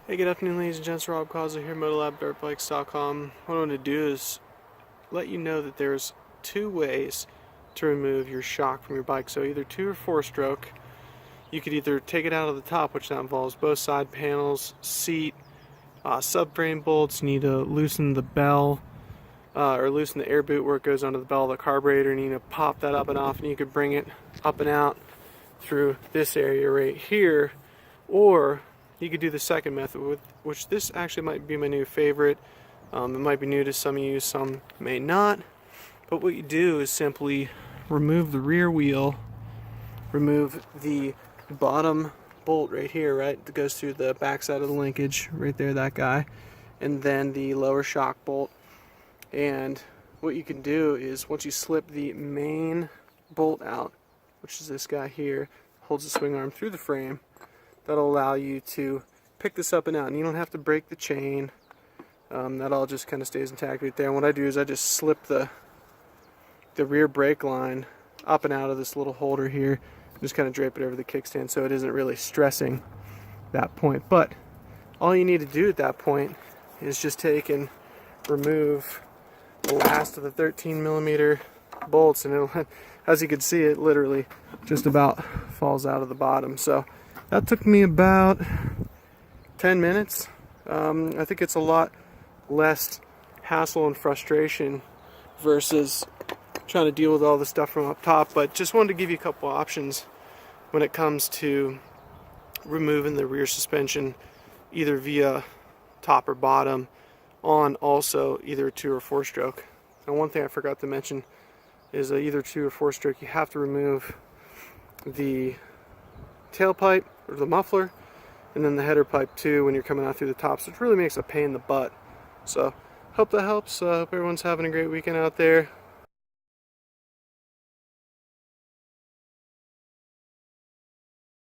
Hey, good afternoon, ladies and gents. Rob Causey here, MotoLabDirtBikes.com. What I want to do is let you know that there's two ways to remove your shock from your bike. So either 2 or 4 stroke. You could either take it out of the top, which that involves both side panels, seat, subframe bolts. You need to loosen the bell or loosen the air boot where it goes onto the bell of the carburetor, and you need to pop that up and off, and you could bring it up and out through this area right here. Or you could do the second method, which this actually might be my new favorite. It might be new to some of you, some may not. But what you do is simply remove the rear wheel, remove the bottom bolt right here, right, that goes through the backside of the linkage, right there, that guy, and then the lower shock bolt. And what you can do is once you slip the main bolt out, which is this guy here, holds the swing arm through the frame, that'll allow you to pick this up and out, and you don't have to break the chain. That all just kind of stays intact right there. And what I do is I just slip the rear brake line up and out of this little holder here, just kind of drape it over the kickstand so it isn't really stressing that point. But all you need to do at that point is just take and remove the last of the 13mm bolts, and it'll, as you can see, it literally just about falls out of the bottom. So that took me about 10 minutes. I think it's a lot less hassle and frustration versus trying to deal with all the stuff from up top. But just wanted to give you a couple options when it comes to removing the rear suspension, either via top or bottom, on also either a 2 or 4 stroke. And one thing I forgot to mention is either 2 or 4 stroke, you have to remove the tailpipe or the muffler, and then the header pipe too when you're coming out through the top. So it really makes a pain in the butt. So hope that helps. Hope everyone's having a great weekend out there.